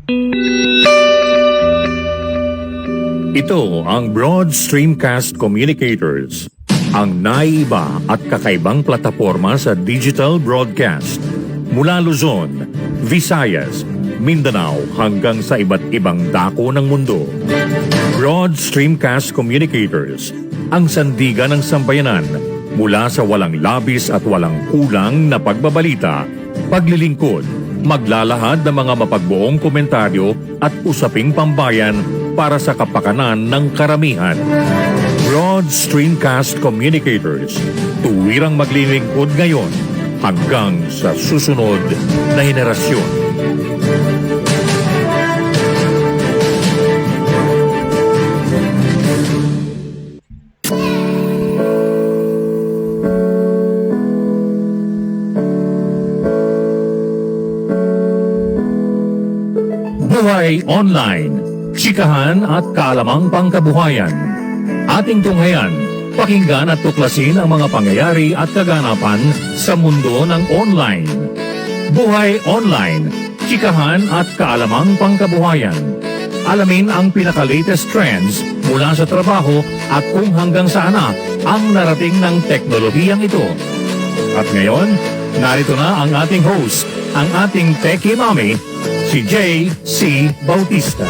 Ito ang Broad Stream Cast Communicators, ang naiiba at kakaibang plataporma sa digital broadcast. Mula Luzon, Visayas, Mindanao hanggang sa iba't ibang dako ng mundo. Broad Stream Cast Communicators, ang sandigan ng sambayanan mula sa walang labis at walang kulang na pagbabalita, paglilingkod, maglalahad ng mga mapagbuong komentaryo at usaping pambayan para sa kapakanan ng karamihan. Broad Stream Cast Communicators, tuwirang maglilingkod ngayon hanggang sa susunod na henerasyon. Buhay Online, Chikahan at kaalamang pangkabuhayan. Ating tunghayan, pakinggan at tuklasin ang mga pangyayari at kaganapan sa mundo ng online. Buhay Online, Chikahan at kaalamang pangkabuhayan. Alamin ang pinaka-latest trends mula sa trabaho at kung hanggang saan na ang narating ng teknolohiyang ito. At ngayon, narito na ang ating host, ang ating Techiemommy, si Jaye C. Bautista.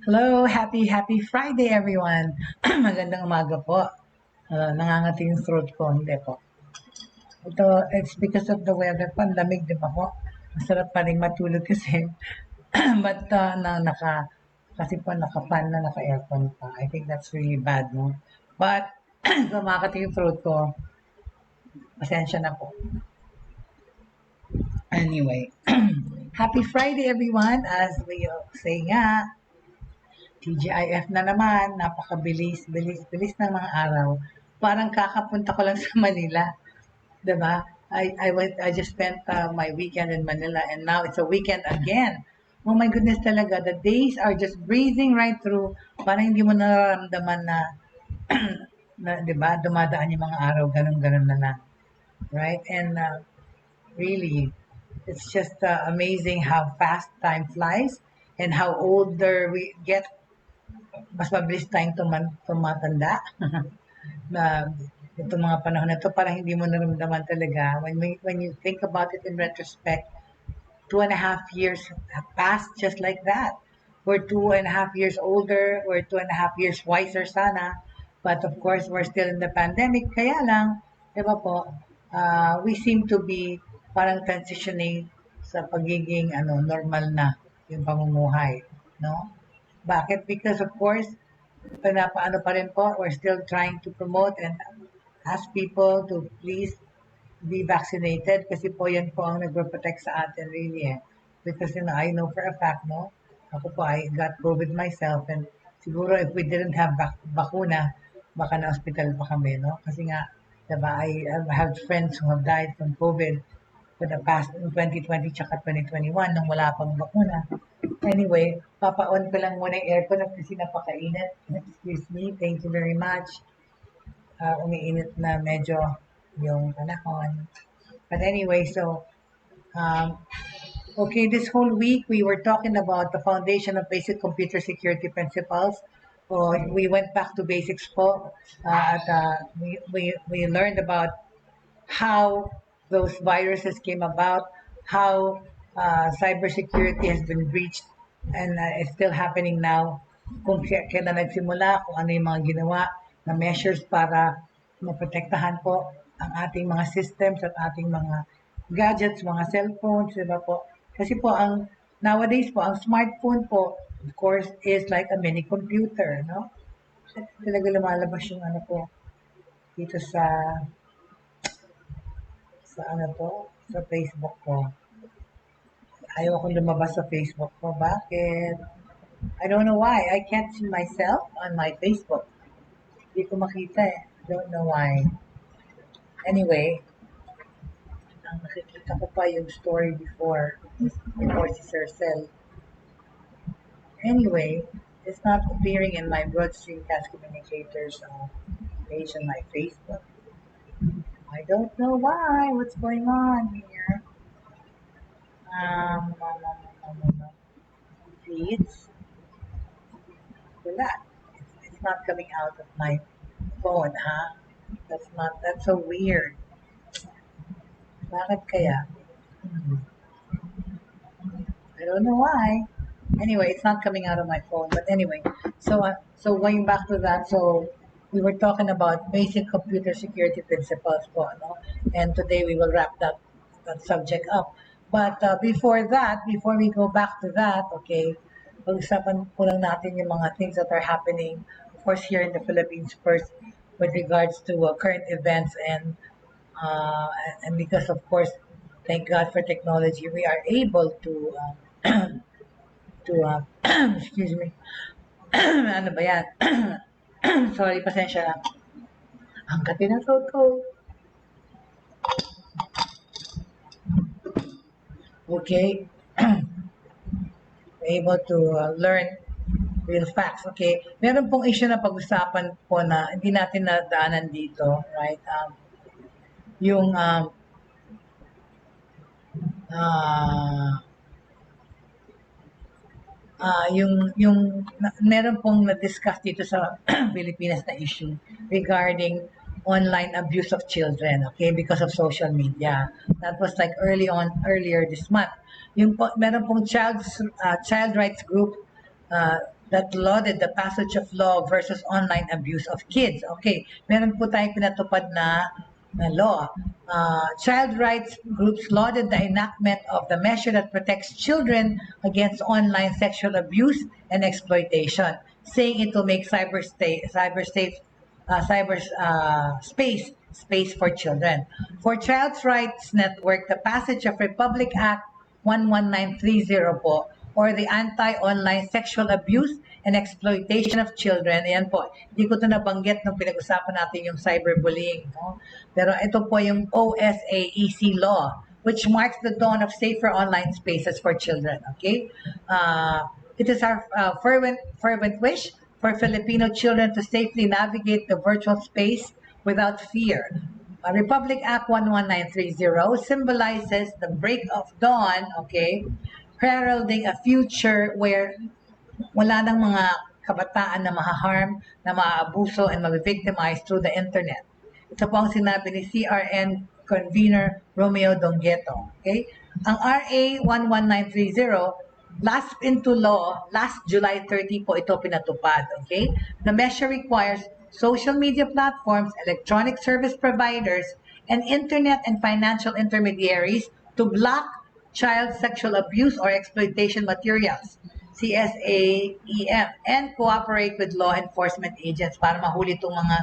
Hello, happy Friday everyone. Magandang umaga po. Nangangati yung throat ko, hindi po. Ito, it's because of the weather po. Ang lamig, di ba po? Masarap pa rin matulog kasi. But kasi po naka-fan na, naka-aircon pa. I think that's really bad, no? But, kumakati yung throat ko. Pasensya na po. Anyway, happy Friday everyone. As we say nga, TGIF na naman, napakabilis ng mga araw. Parang kakapunta ko lang sa Manila. Diba? I just spent my weekend in Manila and now it's a weekend again. Oh my goodness talaga, the days are just breezing right through. Parang hindi mo nararamdaman na, diba, dumadaan yung mga araw, ganun-ganun na lang. Right? And really, it's just amazing how fast time flies and how older we get. Mas mabilis tayong tumatanda. Na itong mga panahon na ito, parang hindi mo naramdaman talaga. When you think about it in retrospect, 2.5 years have passed just like that. We're 2.5 years older, we're 2.5 years wiser sana. But of course, we're still in the pandemic. Kaya lang, diba po, we seem to be parang transitioning sa pagiging normal na yung pamumuhay, no? Bakit? Because of course, paano pa rin po, we're still trying to promote and ask people to please be vaccinated kasi po yan po ang nagpo-protect sa atin really eh. Because I know for a fact, no? Ako po, I got COVID myself and siguro if we didn't have bakuna, baka na hospital pa kami, no? Kasi nga, diba, I have friends who have died from COVID for the past 2020 tsaka 2021 nung wala pang bakuna. Anyway, papa-on ko lang muna yung aircon kasi napakainit. Excuse me, thank you very much. Umiinit na medyo yung panahon. But anyway, so, okay, this whole week we were talking about the foundation of basic computer security principles. We went back to basics po. We learned about how those viruses came about, how cybersecurity has been breached, and it's still happening now. Kung kailan nagsimula, kung ano yung mga ginawa na measures para maprotektahan po ang ating mga systems at ating mga gadgets, mga cellphones, diba po? Kasi po, nowadays po, ang smartphone po, of course, is like a mini computer, no? Talaga lumalabas yung dito sa Facebook ko. Ayaw akong lumabas sa Facebook ko. Bakit? I don't know why. I can't see myself on my Facebook. Hindi ko makita eh. Don't know why. Anyway, ang nakikita ko pa yung story before si Sir Cell. Anyway, it's not appearing in my Broad Stream Cast Communicators page on my Facebook. I don't know why. What's going on here? Feeds. Wala. It's not coming out of my phone, ha? That's so weird. Bakit kaya? I don't know why. Anyway, it's not coming out of my phone. But anyway, so going back to that, so we were talking about basic computer security principles po, no? And today we will wrap that subject up. But before that, before we go back to that, okay, pag-usapan po lang natin yung mga things that are happening, of course, here in the Philippines first, with regards to current events and because, of course, thank God for technology, we are able to excuse me, ano ba yan? Sorry, pasensya na. Ang kati ng throat ko. Okay. Able to learn real facts. Okay. Meron pong issue na pag-usapan po na hindi natin nadaanan dito, right? Yung meron pong na-discuss dito sa Pilipinas na issue regarding online abuse of children, okay, because of social media. That was like earlier this month. Meron pong child rights group that lauded the passage of law versus online abuse of kids. Okay, meron po tayong pinatupad na law. Child rights groups lauded the enactment of the measure that protects children against online sexual abuse and exploitation, saying it will make cyberspace for children. For Child Rights Network, the passage of Republic Act 11930 po, or the Anti-Online Sexual Abuse and Exploitation of Children. Ayan po. Hindi ko ito nabanggit nung pinag-usapan natin yung cyberbullying. No? Pero ito po yung OSAEC law, which marks the dawn of safer online spaces for children. Okay? It is our fervent wish for Filipino children to safely navigate the virtual space without fear. Republic Act 11930 symbolizes the break of dawn, okay, heralding a future where wala nang mga kabataan na mahaharm, na maaabuso, and mabivictimize through the internet. Ito po ang sinabi ni CRN Convener Romeo Dongueto. Okay? Ang RA 11930 last into law, last July 30 po ito pinatupad. Okay? The measure requires social media platforms, electronic service providers, and internet and financial intermediaries to block child sexual abuse or exploitation materials, CSAEM, and cooperate with law enforcement agents para mahuli itong mga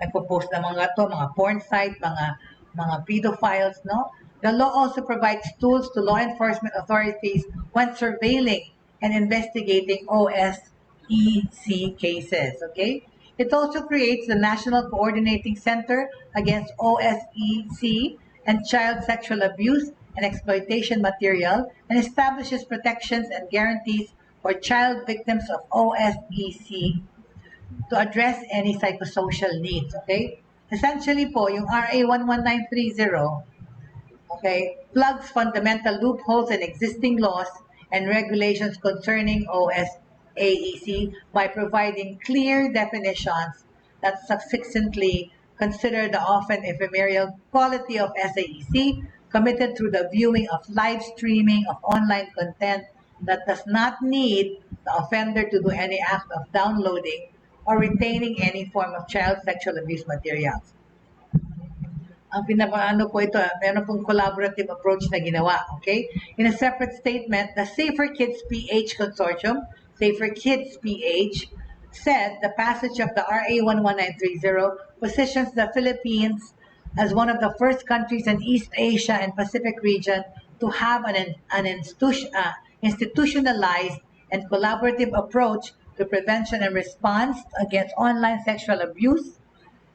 nagpo-post na mga porn site, mga pedophiles, no? The law also provides tools to law enforcement authorities when surveilling and investigating OSEC cases, okay? It also creates the National Coordinating Center Against OSEC and Child Sexual Abuse and Exploitation Material, and establishes protections and guarantees for child victims of OSEC to address any psychosocial needs. Okay? Essentially po, yung RA 11930, okay, plugs fundamental loopholes in existing laws and regulations concerning OSAEC by providing clear definitions that succinctly consider the often ephemeral quality of SAEC committed through the viewing of live streaming of online content that does not need the offender to do any act of downloading or retaining any form of child sexual abuse materials. Ang pinakaano po ito, meron pong collaborative approach na ginawa, okay? In a separate statement, the Safer Kids PH Consortium, Safer Kids PH, said the passage of the RA 11930 positions the Philippines as one of the first countries in East Asia and Pacific region to have an institutionalized and collaborative approach to prevention and response against online sexual abuse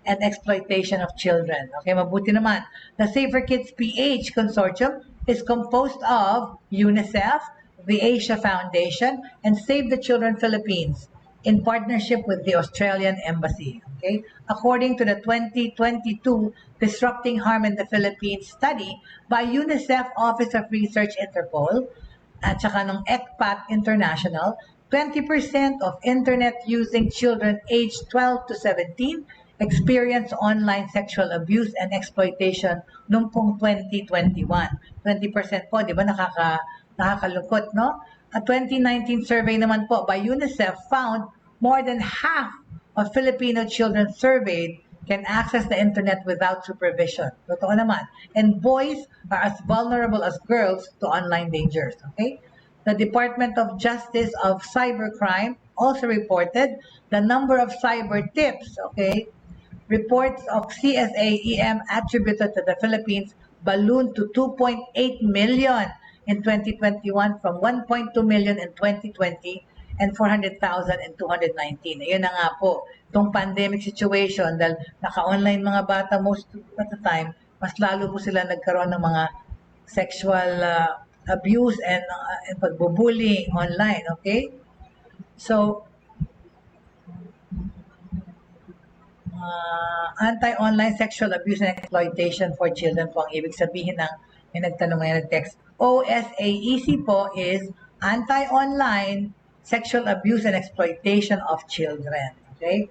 and exploitation of children. Okay, mabuti naman. The Safer Kids PH Consortium is composed of UNICEF, the Asia Foundation, and Save the Children Philippines in partnership with the Australian Embassy. Okay? According to the 2022 Disrupting Harm in the Philippines study by UNICEF Office of Research Interpol at saka ng ECPAT International, 20% of internet-using children aged 12 to 17 experience online sexual abuse and exploitation noong pong 2021. 20% po, di ba? Nakakalungkot, no? A 2019 survey naman po by UNICEF found more than half of Filipino children surveyed can access the internet without supervision. Totoo naman. And boys are as vulnerable as girls to online dangers. Okay? The Department of Justice of Cybercrime also reported the number of cyber tips, okay, reports of CSA-EM attributed to the Philippines ballooned to 2.8 million in 2021 from 1.2 million in 2020 and 400,000 in 2019. Ayun na nga po, itong pandemic situation, dahil naka-online mga bata most of the time, mas lalo po sila nagkaroon ng mga sexual abuse and pagbubullying online, okay? So, anti-online sexual abuse and exploitation for children po ang ibig sabihin ng may nagtanong ngayon nag-text. OSAEC po is anti-online sexual abuse and exploitation of children. Okay?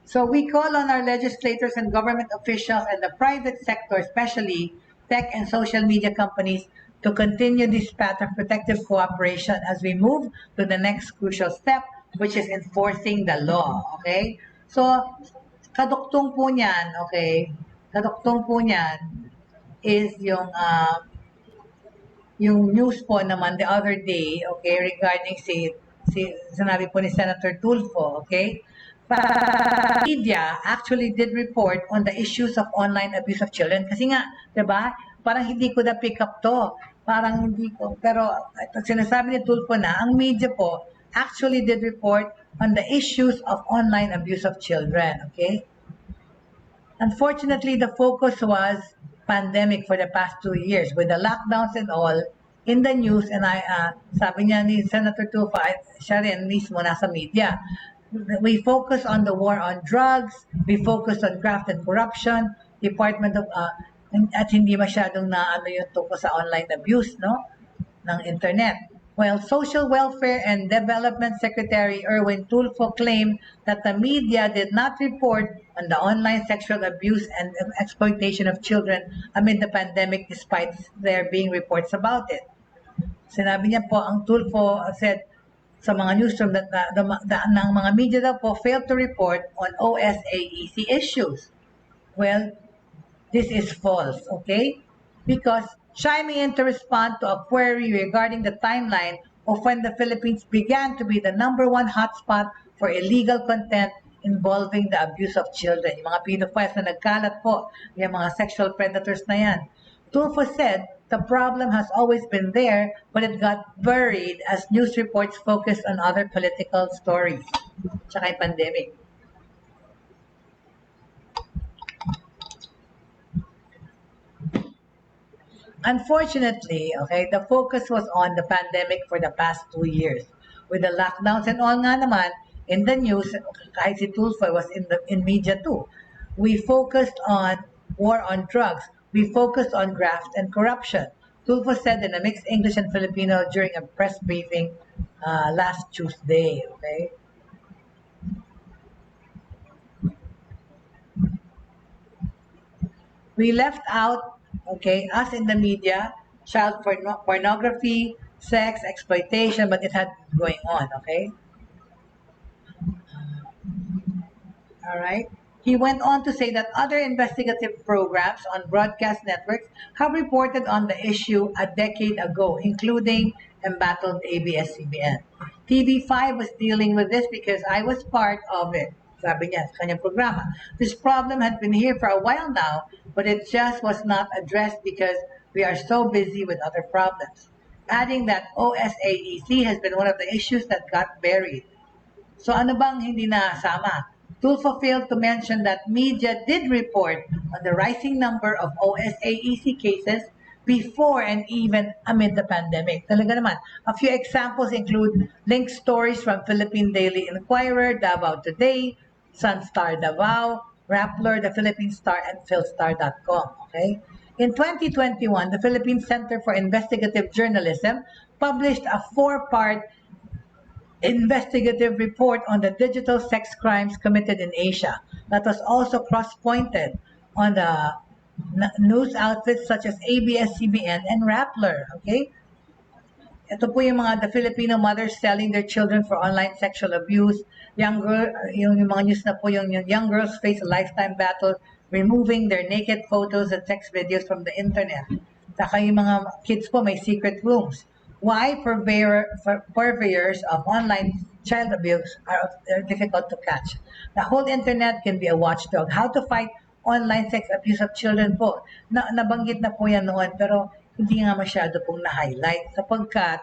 So we call on our legislators and government officials and the private sector, especially tech and social media companies, to continue this path of protective cooperation as we move to the next crucial step, which is enforcing the law. Okay? So, kaduktong po niyan, okay? Kaduktong po niyan is yung news po naman the other day, okay, regarding sinabi po ni Senator Tulfo, okay? Media actually did report on the issues of online abuse of children. Kasi nga, di ba, parang hindi ko na pick up to. Parang hindi ko. Pero sinasabi ni Tulfo na, ang media po actually did report on the issues of online abuse of children, okay? Unfortunately, the focus was pandemic for the past 2 years with the lockdowns and all in the news, and sabi niya ni Senator Tulfo, siya rin mismo nasa media. We focus on the war on drugs, we focus on graft and corruption, Department of, at hindi masyadong na ano yung tungkol sa online abuse, no, ng internet. While Social Welfare and Development Secretary Erwin Tulfo claimed that the media did not report on the online sexual abuse and exploitation of children amid the pandemic despite there being reports about it. Sinabi niya po, ang Tulfo said sa mga newsroom that ng mga media daw po failed to report on OSAEC issues. Well, this is false, okay? Because chiming in to respond to a query regarding the timeline of when the Philippines began to be the #1 hotspot for illegal content involving the abuse of children. Yung mga pedophiles na nagkalat po, yung mga sexual predators na yan. Tulfo said the problem has always been there, but it got buried as news reports focused on other political stories. Tsaka yung pandemic. Unfortunately, okay, the focus was on the pandemic for the past 2 years. With the lockdowns and all nga naman, in the news, kahit si Tulfo was in media too. We focused on war on drugs. We focused on graft and corruption. Tulfo said in a mixed English and Filipino during a press briefing last Tuesday, okay? We left out, okay, us in the media, child pornography, sex, exploitation, but it had going on, okay? All right. He went on to say that other investigative programs on broadcast networks have reported on the issue a decade ago, including embattled ABS-CBN. TV5 was dealing with this because I was part of it. Sabi niya sa kanyang programa. This problem had been here for a while now, but it just was not addressed because we are so busy with other problems. Adding that OSAEC has been one of the issues that got buried. So ano bang hindi nasama? Tulfo failed to mention that media did report on the rising number of OSAEC cases before and even amid the pandemic. Talaga naman. A few examples include linked stories from Philippine Daily Inquirer, Davao Today, Sunstar Davao, Rappler, the Philippine Star, and Philstar.com. Okay? In 2021, the Philippine Center for Investigative Journalism published a 4-part investigative report on the digital sex crimes committed in Asia that was also cross-pointed on the news outlets such as ABS-CBN and Rappler. Okay? Ito po yung the Filipino mothers selling their children for online sexual abuse. Yung mga news na po yung young girls face a lifetime battle removing their naked photos and sex videos from the internet. Saka yung mga kids po may secret rooms. Why purveyors of online child abuse are difficult to catch. The whole internet can be a watchdog. How to fight online sex abuse of children po. Nabanggit na po yan noon, pero hindi nga masyado pong na-highlight sapagkat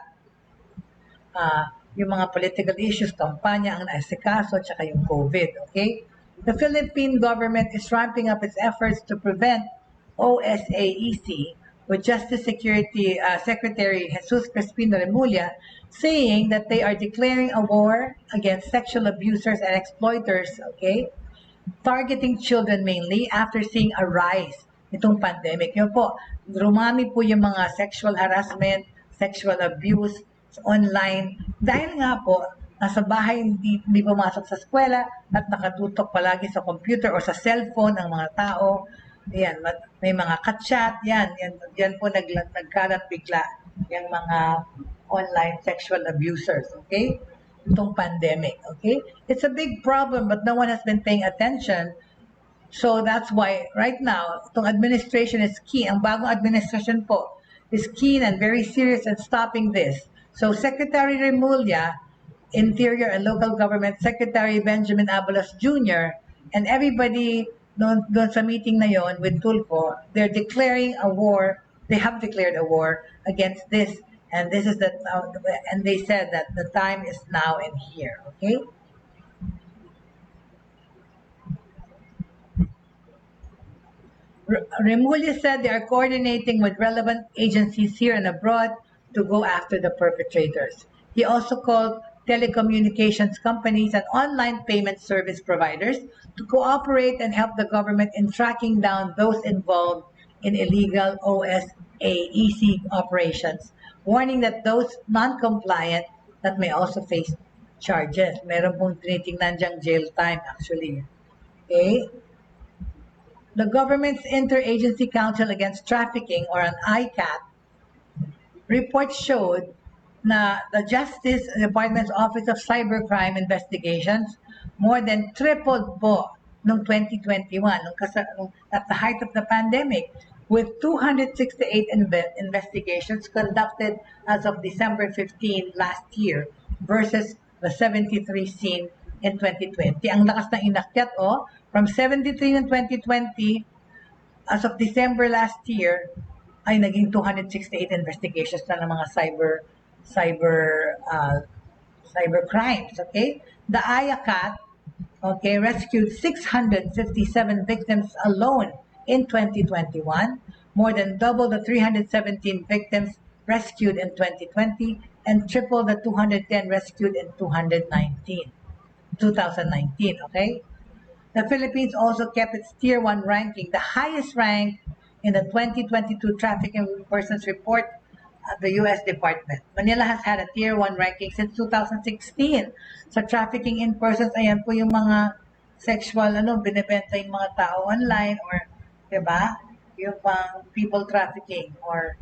yung mga political issues, kampanya ang naasikaso, tsaka yung COVID, okay? The Philippine government is ramping up its efforts to prevent OSAEC, with Justice Secretary Jesus Crispino Remulla saying that they are declaring a war against sexual abusers and exploiters, okay? Targeting children mainly after seeing a rise itong pandemic. Yun po, rumami po yung mga sexual harassment, sexual abuse online. Dahil nga po, nasa bahay hindi pumasok sa eskwela at nakatutok palagi sa computer o sa cellphone ang mga tao. Yan, may mga ka-chat, yan po nagkalat bigla yung mga online sexual abusers, okay? Itong pandemic, okay? It's a big problem but no one has been paying attention. So that's why right now, itong administration is key. Ang bagong administration po is keen and very serious in stopping this. So Secretary Remulla, Interior and Local Government Secretary Benjamin Abalos Jr., and everybody doon sa meeting na yon with Tulfo, they're declaring a war. They have declared a war against this, and this is and they said that the time is now and here. Okay. Remulla said they are coordinating with relevant agencies here and abroad to go after the perpetrators. He also called telecommunications companies and online payment service providers to cooperate and help the government in tracking down those involved in illegal OSAEC operations, warning that those non-compliant that may also face charges. Meron pong tinitingnan diyang jail time actually. Okay? The government's Interagency Council Against Trafficking, or an ICAT, report showed na the Justice Department's Office of Cybercrime Investigations more than tripled po noong 2021, at the height of the pandemic, with 268 investigations conducted as of December 15 last year versus the 73 seen in 2020. Ang lakas ng inakyat, from 73 in 2020, as of December last year, ay naging 268 investigations na ng mga cyber crimes, okay? The IACAT, okay, rescued 657 victims alone in 2021, more than double the 317 victims rescued in 2020, and triple the 210 rescued in 2019, okay? The Philippines also kept its Tier 1 ranking, the highest rank in the 2022 Trafficking Persons Report at the U.S. Department. Manila has had a Tier 1 ranking since 2016. Sa trafficking in persons, ayan po yung mga sexual, binibenta yung mga tao online, or, diba, yung pang people trafficking. Or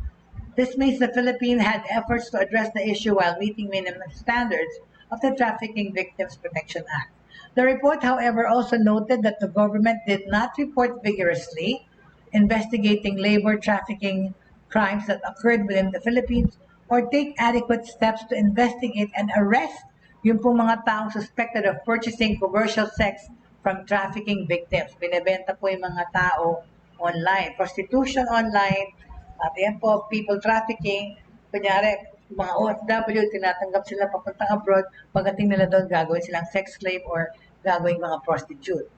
this means the Philippines had efforts to address the issue while meeting minimum standards of the Trafficking Victims Protection Act. The report, however, also noted that the government did not report vigorously investigating labor trafficking crimes that occurred within the Philippines, or take adequate steps to investigate and arrest yung pong mga taong suspected of purchasing commercial sex from trafficking victims. Binibenta po yung mga tao online. Prostitution online, at yan po, people trafficking. Kunyari, mga OFW, tinatanggap sila papuntang abroad, pagdating nila doon, gagawin silang sex slave or gagawin mga prostitute.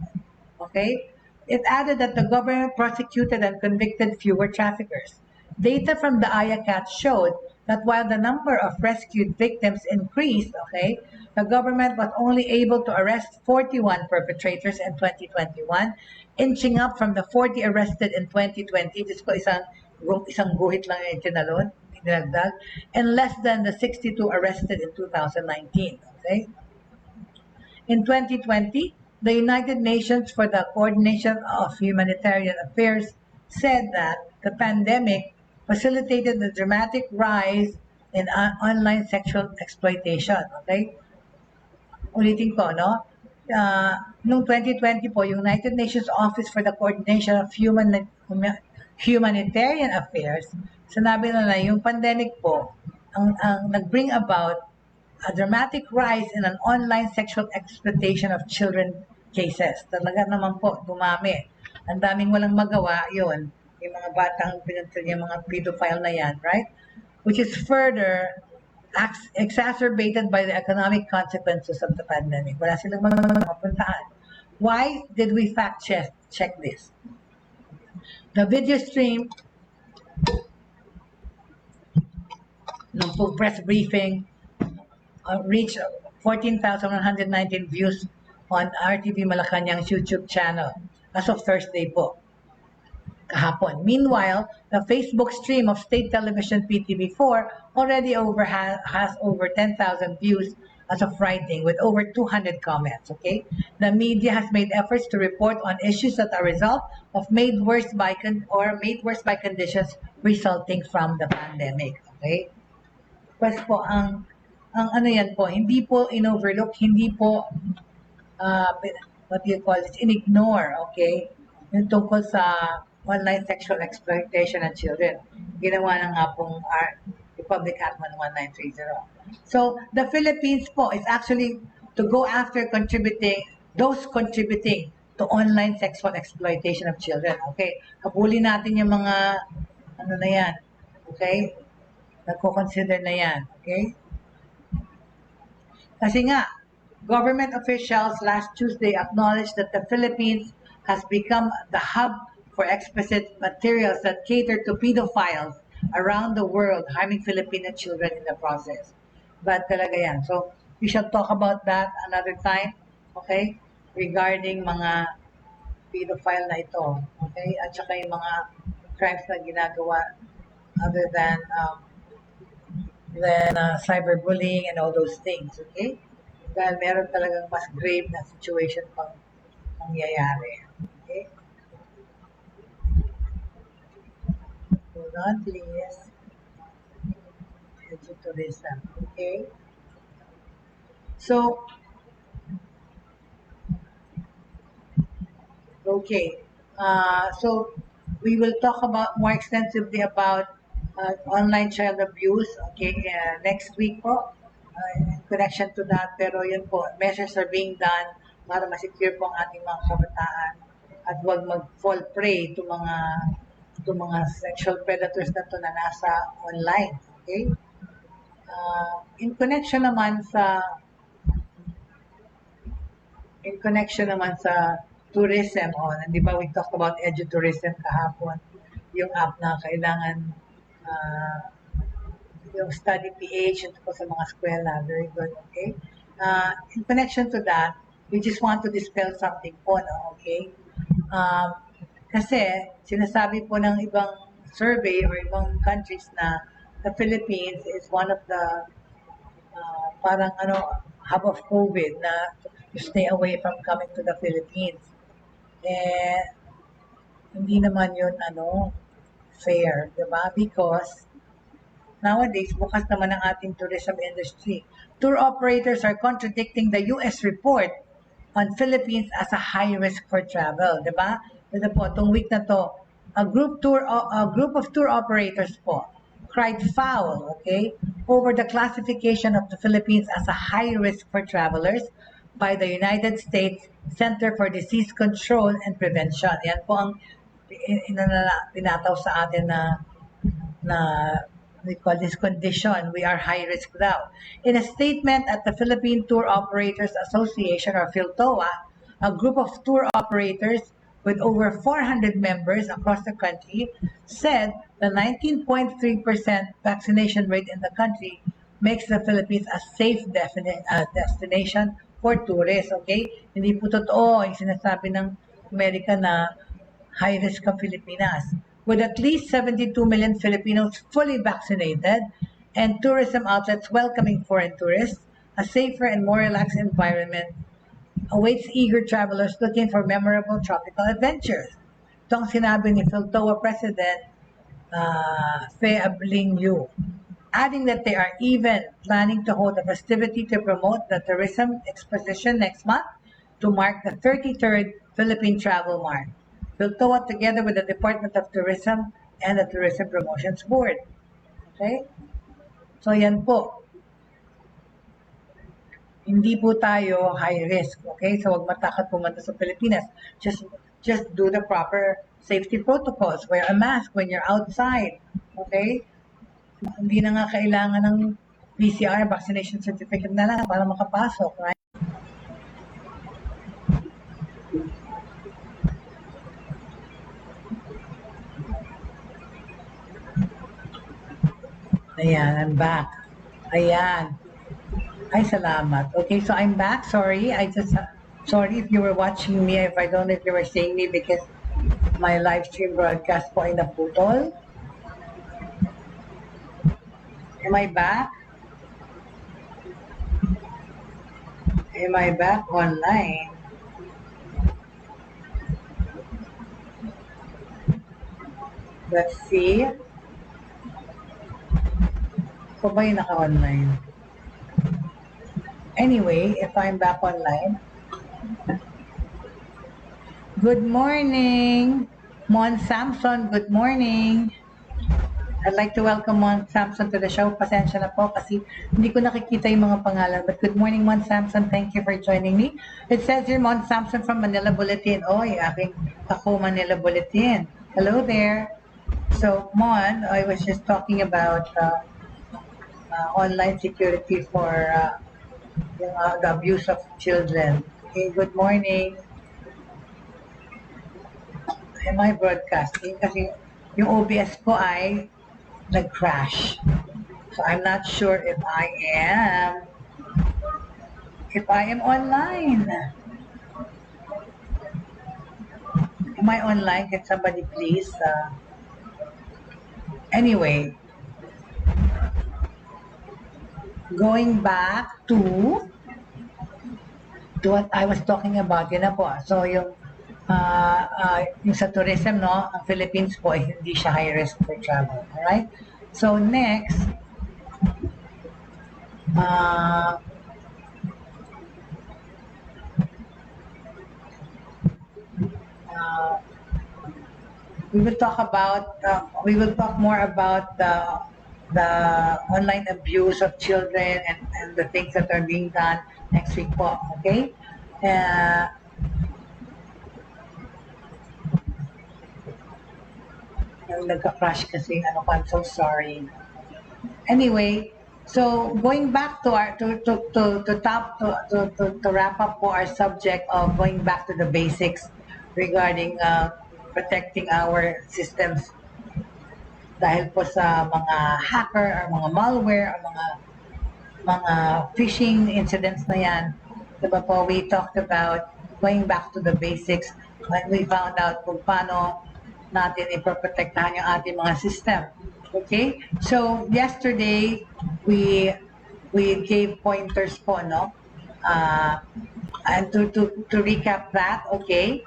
Okay? It added that the government prosecuted and convicted fewer traffickers. Data from the IACAT showed that while the number of rescued victims increased, okay, the government was only able to arrest 41 perpetrators in 2021, inching up from the 40 arrested in 2020. Diyos ko, isang guhit lang yung tinalon, dinagdag, and less than the 62 arrested in 2019. Okay? In 2020, the United Nations for the Coordination of Humanitarian Affairs said that the pandemic facilitated the dramatic rise in online sexual exploitation. Okay? Ulitin ko, no? Noong 2020 po, United Nations Office for the Coordination of Humanitarian Affairs, sinabi na yung pandemic po, ang nag-bring about a dramatic rise in an online sexual exploitation of children cases. Talaga naman po, dumami. Ang daming walang magawa, yun. Yung mga batang pinuntul yung mga pedophile na yan, right? Which is further exacerbated by the economic consequences of the pandemic. Wala silang mapuntahan. Why did we fact check this? The video stream ng press briefing reached 14,119 views on RTV Malacanang's YouTube channel as of Thursday po, kahapon. Meanwhile, the Facebook stream of state television PTV4 already has over 10,000 views as of Friday with over 200 comments, okay? The media has made efforts to report on issues that are a result of made worse by conditions resulting from the pandemic, okay? Pues po, ang ano yan po, hindi po in-overlook, hindi po, what do you call it, in-ignore, okay? Yung tungkol sa online sexual exploitation of children. Ginawa na nga pong Republic Act 11930. So, the Philippines po is actually to go after those contributing to online sexual exploitation of children. Okay? Habulin natin yung mga, ano na yan. Okay? Nagko-consider na yan. Okay? Kasi nga, government officials last Tuesday acknowledged that the Philippines has become the hub for explicit materials that cater to pedophiles around the world, harming Filipino children in the process. But talaga yan. So, we shall talk about that another time, okay? Regarding mga pedophile na ito, okay? At saka yung mga crimes na ginagawa other than cyberbullying and all those things, okay? Dahil meron talagang mas grave na situation pang nangyayari, okay? Hold on, please. Tourism, okay? So, okay. So, we will talk about more extensively about online child abuse, okay, next week po, in connection to that. Pero yun po, measures are being done para masecure po ang ating mga kabataan at huwag mag-fall prey to mga sexual predators na to na nasa online, okay? In connection naman sa tourism, di ba we talked about edutourism kahapon, yung app na kailangan yung study PH ito po sa mga eskwela, very good, okay? In connection to that, we just want to dispel something po, no? Okay? Kasi sinasabi po ng ibang survey or ibang countries na the Philippines is one of the parang hub of COVID na to stay away from coming to the Philippines. Hindi naman yun fair, di ba? Because nowadays, bukas naman ang ating tourism industry. Tour operators are contradicting the US report on Philippines as a high risk for travel, di ba? Ito po, itong week na to, a group of tour operators po cried foul, okay, over the classification of the Philippines as a high risk for travelers by the United States Center for Disease Control and Prevention. Yan po ang pinataw sa atin na we call this condition. We are high risk daw. In a statement at the Philippine Tour Operators Association or PhilToA, a group of tour operators with over 400 members across the country, said the 19.3% vaccination rate in the country makes the Philippines a safe destination for tourists. Okay? Hindi po totoo yung sinasabi ng Amerika na high risk ang Pilipinas. With at least 72 million Filipinos fully vaccinated and tourism outlets welcoming foreign tourists, a safer and more relaxed environment awaits eager travelers looking for memorable tropical adventures. Ito ang sinabi ni PhilToa President Fe Ablingyu, adding that they are even planning to hold a festivity to promote the tourism exposition next month to mark the 33rd Philippine Travel Mart. PhilToa together with the Department of Tourism and the Tourism Promotions Board. Okay? So yan po. Hindi po tayo high risk, okay? So wag matakot pumunta sa Pilipinas. Just do the proper safety protocols. Wear a mask when you're outside, okay? Hindi na nga kailangan ng PCR, vaccination certificate na lang para makapasok, right? Ayan, I'm back. Ayan. Ay, salamat. Okay, so I'm back. Sorry, sorry if you were watching me, if I don't know if you were seeing me because my live stream broadcast po ay naputol. Am I back? Am I back online? Let's see. Ko ba yung naka-online? Anyway, if I'm back online. Good morning, Mon Samson. Good morning. I'd like to welcome Mon Samson to the show. Pasensya na po kasi hindi ko nakikita yung mga pangalan. But good morning, Mon Samson. Thank you for joining me. It says here, Mon Samson from Manila Bulletin. Oh, yung aking ako Manila Bulletin. Hello there. So, Mon, I was just talking about online security for the abuse of children. Okay, good morning. Am I broadcasting? Kasi yung OBS ko ay nag-crash. So I'm not sure if I am online. Am I online? Can somebody please? Anyway, going back to what I was talking about, yun na po. So, yung sa tourism, no, ang Philippines po, hindi siya high risk for travel. Alright? So, next, we will talk more about the online abuse of children and the things that are being done next week po, okay? Nagka-crash kasi, I'm so sorry. Anyway, so going back to our to wrap up for our subject of going back to the basics regarding protecting our systems dahil po sa mga hacker or mga malware or mga phishing incidents na yan. Diba po, we talked about going back to the basics when we found out kung paano natin iproprotektahan yung ating mga system. Okay? So, yesterday, we gave pointers po, no? And to recap that, okay,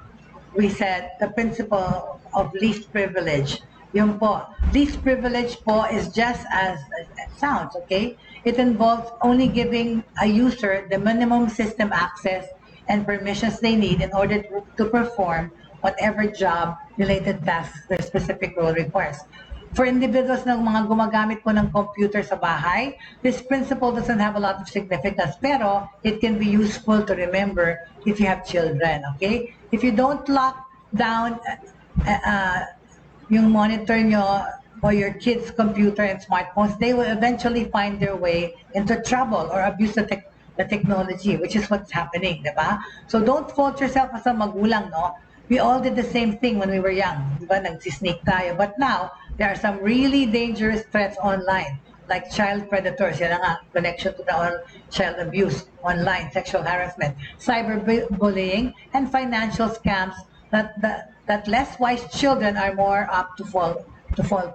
we said the principle of least privilege. Yung po, least privilege po is just as it sounds, okay? It involves only giving a user the minimum system access and permissions they need in order to perform whatever job-related tasks their specific role requires. For individuals na mga gumagamit po ng computer sa bahay, this principle doesn't have a lot of significance, pero it can be useful to remember if you have children, okay? If you don't lock down yung monitor nyo or your kids' computer and smartphones, they will eventually find their way into trouble or abuse the technology, which is what's happening, di ba? So don't fault yourself as a magulang, no? We all did the same thing when we were young. Diba? Nagsisneak tayo. But now, there are some really dangerous threats online, like child predators, yan nga, connection to the child abuse, online, sexual harassment, cyberbullying, and financial scams that less wise children are more apt to fall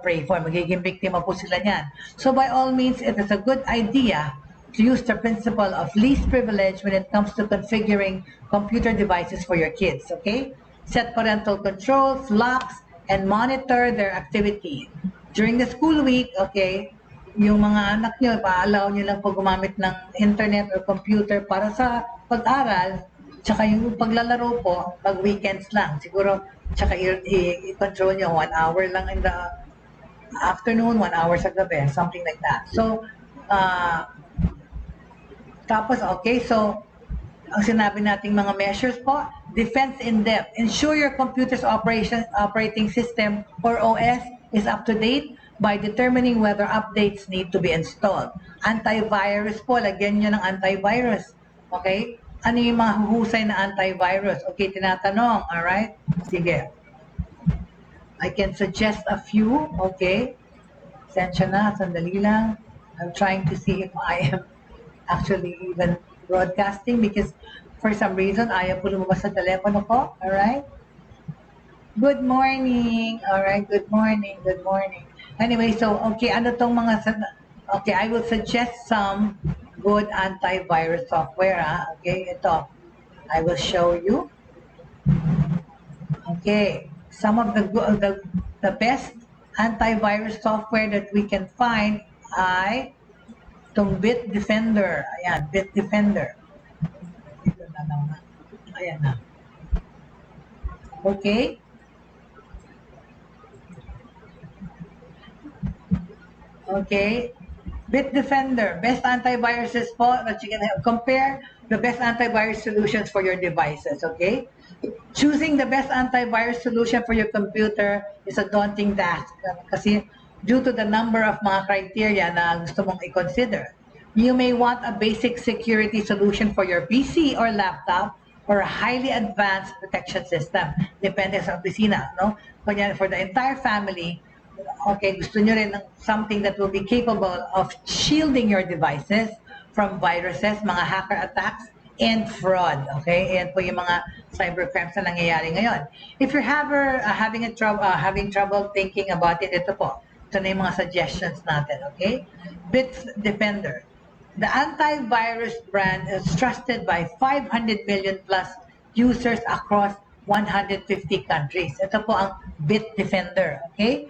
prey for. Magiging biktima po sila niyan. So by all means, it is a good idea to use the principle of least privilege when it comes to configuring computer devices for your kids, okay? Set parental controls, locks, and monitor their activity. During the school week, okay, yung mga anak nyo, pa-allow nyo lang po gumamit ng internet or computer para sa pag-aral, tsaka yung paglalaro po, pag-weekends lang. Siguro, tsaka i-control nyo 1 hour lang in the afternoon, 1 hour sa gabi, something like that. So, tapos, okay, so, ang sinabi nating mga measures po, defense in depth. Ensure your computer's operating system or OS is up to date by determining whether updates need to be installed. Antivirus po, lagyan nyo ng antivirus. Okay? Ano yung mga huhusay na antivirus? Okay, tinatanong. Alright? Sige. I can suggest a few. Okay? Sensya na, sandali lang. I'm trying to see if I am actually even broadcasting because for some reason ayaw po lumabas sa telepono ko. Alright? Good morning. Alright, good morning. Good morning. Anyway, so okay, ano tong mga okay, I will suggest some good antivirus software. Okay, ito. I will show you. Okay, some of the best antivirus software that we can find ay itong Bitdefender. Ayan, Bitdefender. Ito na naman. Ayan na. Okay. Okay. Bitdefender, best antiviruses po that you can have. Compare the best antivirus solutions for your devices, okay? Choosing the best antivirus solution for your computer is a daunting task kasi due to the number of mga criteria na gusto mong i-consider. You may want a basic security solution for your PC or laptop or a highly advanced protection system. Depende sa opisina, no? Kanya for the entire family, okay, gusto nyo rin ng something that will be capable of shielding your devices from viruses, mga hacker attacks, and fraud. Okay? Ayan po yung mga cybercrimes na nangyayari ngayon. If you're having trouble thinking about it, ito po. Ito na yung mga suggestions natin. Okay? Bitdefender. The antivirus brand is trusted by 500 million plus users across 150 countries. Ito po ang Bitdefender. Okay?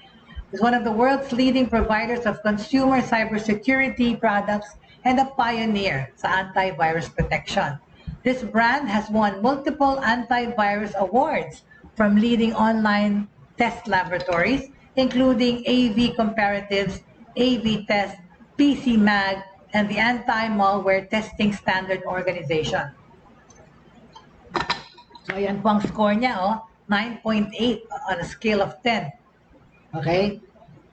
It's one of the world's leading providers of consumer cybersecurity products and a pioneer sa antivirus protection. This brand has won multiple antivirus awards from leading online test laboratories, including AV Comparatives, AV Test, PC Mag, and the Anti-Malware Testing Standard Organization. So, yan po ang score niya, 9.8 on a scale of 10. Okay?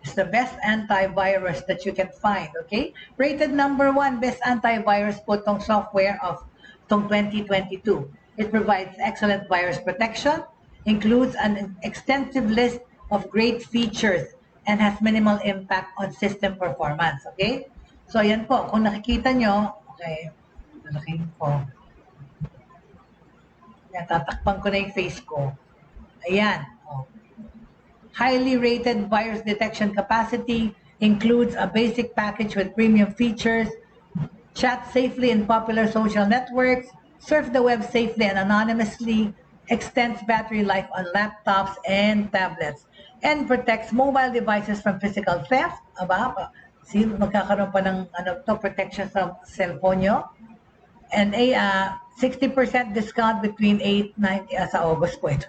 It's the best antivirus that you can find, okay? Rated number 1 best antivirus po itong software of itong 2022. It provides excellent virus protection, includes an extensive list of great features, and has minimal impact on system performance, okay? So, ayan po. Kung nakikita nyo, okay, malaking po. Ayan, tatakpan ko na yung face ko. Ayan, highly rated virus detection capacity, includes a basic package with premium features, chat safely in popular social networks, surf the web safely and anonymously, extends battery life on laptops and tablets, and protects mobile devices from physical theft. See, magkakaroon pa ng protection sa cellphone nyo. And a 60% discount between 8.90 sa August po ito.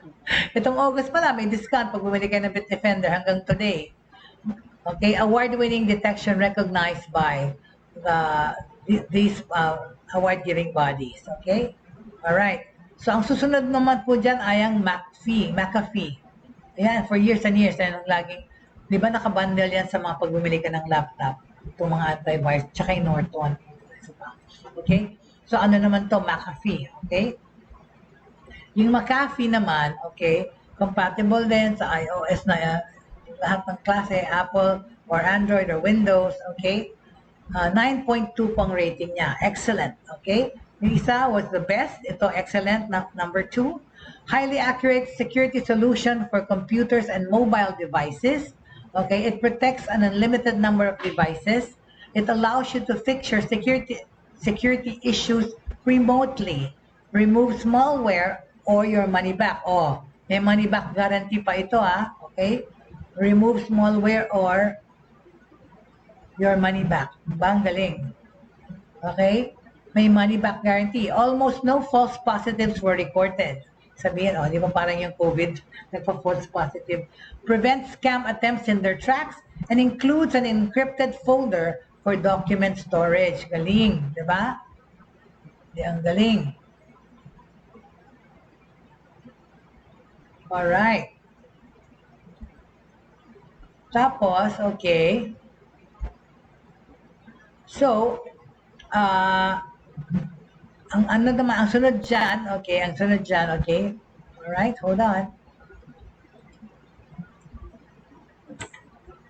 Itong August pala, may discount pag bumili kayo ng Bitdefender hanggang today. Okay, award-winning detection recognized by these award-giving bodies. Okay? Alright. So, ang susunod naman po dyan ay ang McAfee. Ayan, for years and years. Ayan, laging, di ba nakabundle yan sa mga pagbumili ka ng laptop? Itong mga antivirus, tsaka yung Norton. Okay? So, ano naman to McAfee, okay? Yung McAfee naman, okay, compatible din sa iOS na lahat ng klase, Apple or Android or Windows, okay? 9.2 pang rating niya. Excellent, okay? Yung isa was the best. Ito, excellent, number 2. Highly accurate security solution for computers and mobile devices. Okay, it protects an unlimited number of devices. It allows you to fix your security issues remotely. Remove malware or your money back. Oh, may money back guarantee pa ito okay? Remove malware or your money back. Bang galing. Okay? May money back guarantee. Almost no false positives were recorded. Sabihin, di ba parang yung COVID, nagpa-false positive. Prevent scam attempts in their tracks and includes an encrypted folder for document storage. Galing, di ba? Ang galing. Alright. Tapos, okay. So, ang sunod dyan, okay, alright, hold on.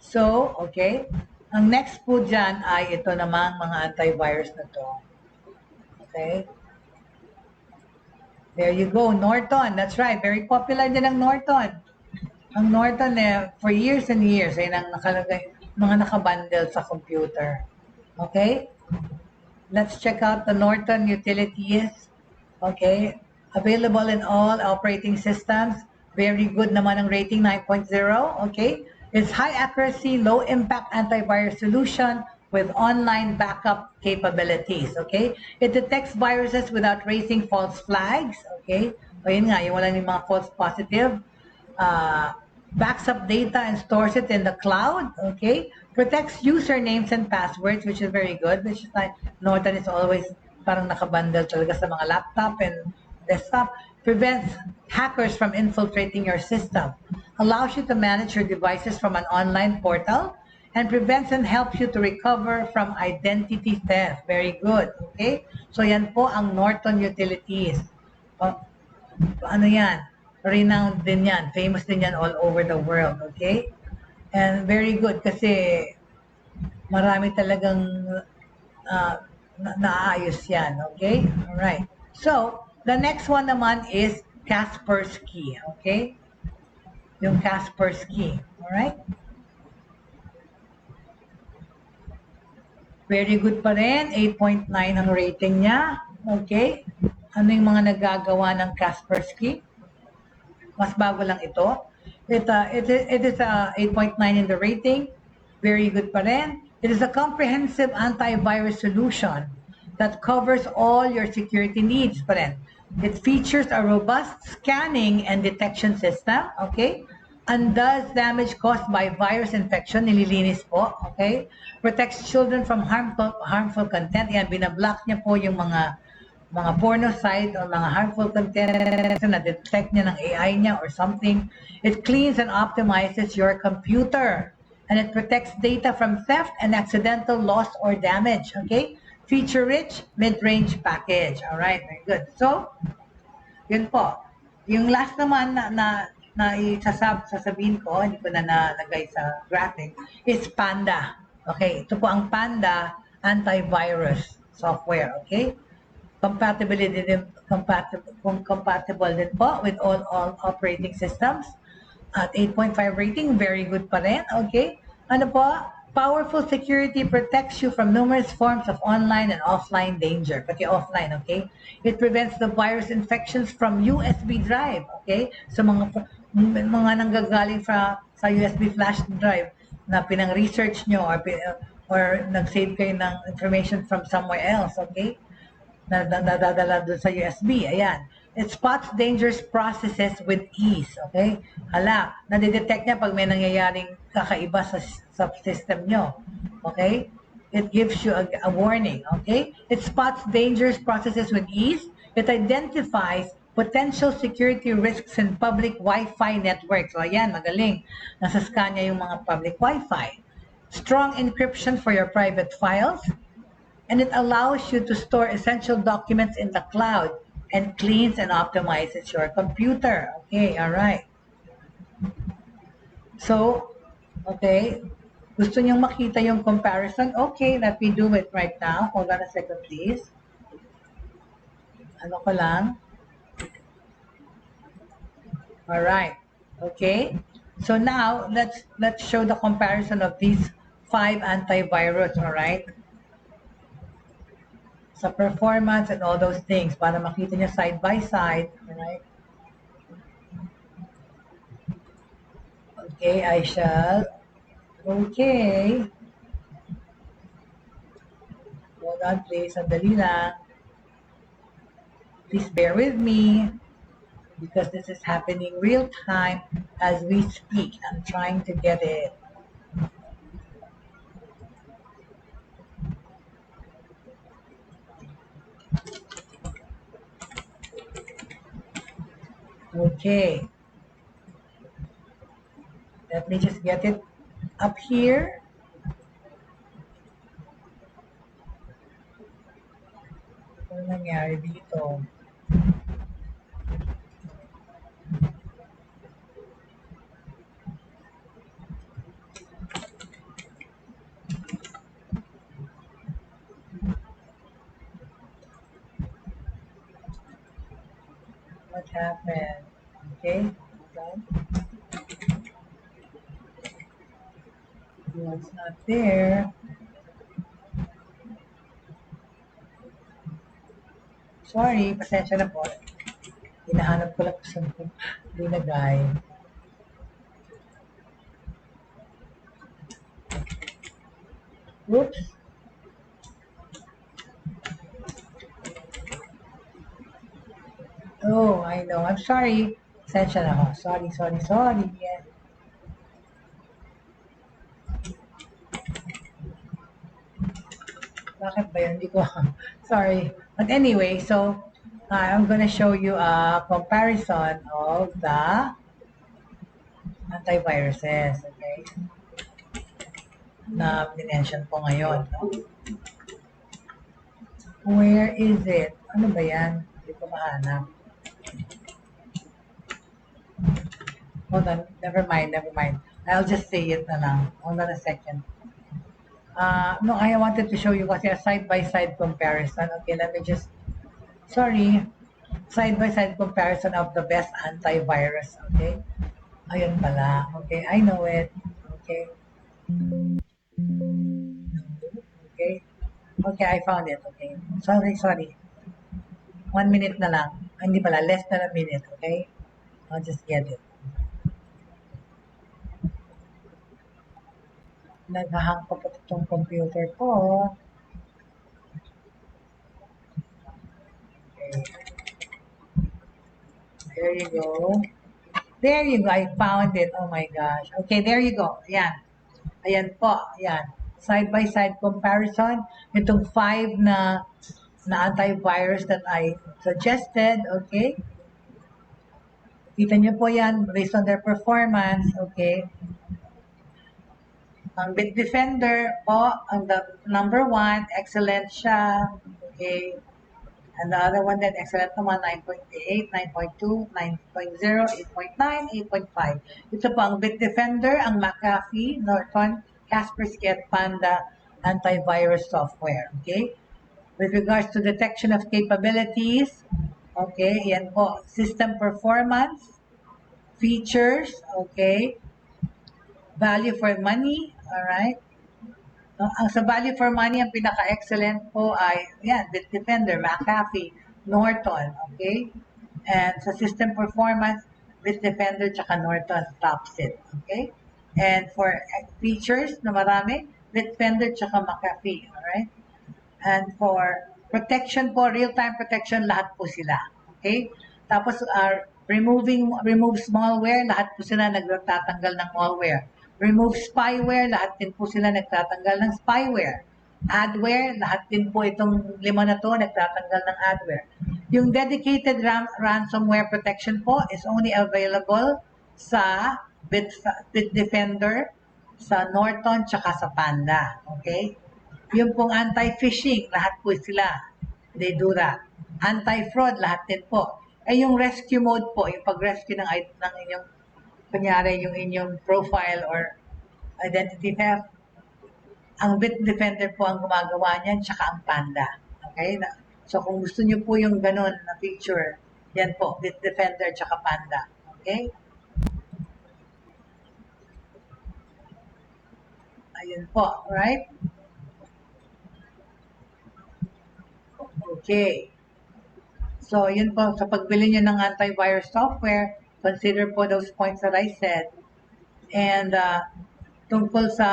So, okay, ang next po dyan ay ito namang mga antivirus na to. Okay. There you go, Norton. That's right. Very popular din ang Norton. Ang Norton for years and years ay nakalagay, mga nakabundle sa computer. Okay? Let's check out the Norton Utilities. Okay? Available in all operating systems. Very good naman ang rating, 9.0. Okay? It's high accuracy, low impact antivirus solution with online backup capabilities, okay? It detects viruses without raising false flags, okay? O yun nga, yung wala yung mga false positive. Backs up data and stores it in the cloud, okay? Protects usernames and passwords, which is very good. Which is like, Norton is always parang nakabundle talaga sa mga laptop and desktop. Prevents hackers from infiltrating your system. Allows you to manage your devices from an online portal. And prevents and helps you to recover from identity theft. Very good. Okay? So yan po ang Norton Utilities. Ano yan? Renowned din yan. Famous din yan all over the world. Okay? And very good kasi marami talagang naayos yan. Okay? Alright. So, the next one naman is Kaspersky. Okay? Yung Kaspersky. Alright? Very good pa rin. 8.9 ang rating niya. Okay. Ano yung mga nagagawa ng Kaspersky? Mas bago lang ito. It is 8.9 in the rating. Very good pa rin. It is a comprehensive antivirus solution that covers all your security needs pa rin. It features a robust scanning and detection system. Okay. Undoes damage caused by virus infection, nililinis po, okay? Protects children from harmful content. Yan, binablock niya po yung mga porno site o mga harmful content na detect niya ng AI niya or something. It cleans and optimizes your computer. And it protects data from theft and accidental loss or damage, okay? Feature-rich, mid-range package. Alright, very good. So, yun po. Yung last naman sasabihin ko, hindi ko na nalagay sa graphic, is Panda. Okay, ito po ang Panda antivirus software. Okay, compatible din po with all operating systems. At 8.5 rating, very good pa rin. Okay, ano po? Powerful security protects you from numerous forms of online and offline danger. Pati offline, okay? It prevents the virus infections from USB drive, okay? So mga nanggagaling sa USB flash drive na pinang-research nyo or nag-save kayo ng information from somewhere else, okay? Nadadala doon sa USB, ayan. It spots dangerous processes with ease, okay? Hala, nadidetect niya pag may nangyayaring kakaiba sa system nyo, okay? It gives you a warning, okay? It spots dangerous processes with ease. It identifies potential security risks in public Wi-Fi networks. So, ayan, magaling. Nasa-scan niya yung mga public Wi-Fi. Strong encryption for your private files. And it allows you to store essential documents in the cloud and cleans and optimizes your computer. Okay, all right. So, okay, gusto niyong makita yung comparison? Okay, let me do it right now. Hold on a second, please. Ano ko lang? All right. Okay. So now let's show the comparison of these 5 antivirus. All right. Sa performance and all those things para makita niyo side by side. All right. Okay, I shall. Okay. Hold on, please. Sandali lang. Please bear with me because this is happening real time as we speak. I'm trying to get it. Okay. Let me just get it up here. Ano nangyari dito? What happened? Okay, hold on. No, it's not there. Sorry, pasensya na po. Hinahanap ko lang kung saan ko linagay. Oops. Oh, I know. I'm sorry. Pasensya na ako. Sorry. Yeah. Bakit ba yun? Hindi ko. Sorry. But anyway, so I'm gonna show you a comparison of the antiviruses. Okay? Na minention ko ngayon. No? Where is it? Ano ba yan? Hindi ko mahanap. Hold on. Never mind. I'll just say it na lang. Hold on a second. No, I wanted to show you kasi a side-by-side comparison. Okay, let me just, sorry, side-by-side comparison of the best antivirus. Okay, ayun pala. Okay, I know it. Okay. Okay, I found it. Okay, sorry. 1 minute na lang. Hindi pala, less than a minute. Okay, I'll just get it. Naghahang pa po itong computer ko. Okay. There you go. I found it. Oh my gosh. Okay, there you go. Ayan po. Ayan. Side-by-side comparison. Itong 5 na antivirus that I suggested. Okay. Kita niyo po yan based on their performance. Okay. Ang Bitdefender po, ang number 1, excellent siya. Okay. And the other one then, excellent naman, 9.8, 9.2, 9.0, 8.9, 8.5. Ito po ang Bitdefender, ang McAfee, Norton, Kaspersky at Panda antivirus software. Okay. With regards to detection of capabilities, okay, yan po, system performance, features, okay, value for money, alright. Ang sa value for money, ang pinaka-excellent po ay, Bitdefender, McAfee, Norton, okay? And sa system performance, Bitdefender tsaka Norton tops it, okay? And for features na marami, Bitdefender tsaka McAfee, alright? And for protection po, real-time protection, lahat po sila, okay? Tapos, remove malware, lahat po sila nagtatanggal ng malware. Remove spyware, lahat din po sila nagtatanggal ng spyware. Adware, lahat din po itong 5 na to nagtatanggal ng adware. Yung dedicated ransomware protection po is only available sa Bitdefender, sa Norton, tsaka sa Panda. Okay? Yung pong anti-phishing, lahat po sila. they do that. Anti-fraud, lahat din po. Yung rescue mode po, yung pag-rescue ng inyong, kunyari yung inyong profile or identity theft, ang Bitdefender po ang gumagawa niyan, tsaka ang Panda. Okay? So kung gusto niyo po yung ganun na picture, yan po, Bitdefender tsaka Panda. Okay? Ayun po, right? Okay. So, yun po, sa pagbili nyo ng antivirus software, consider po those points that I said. And tungkol sa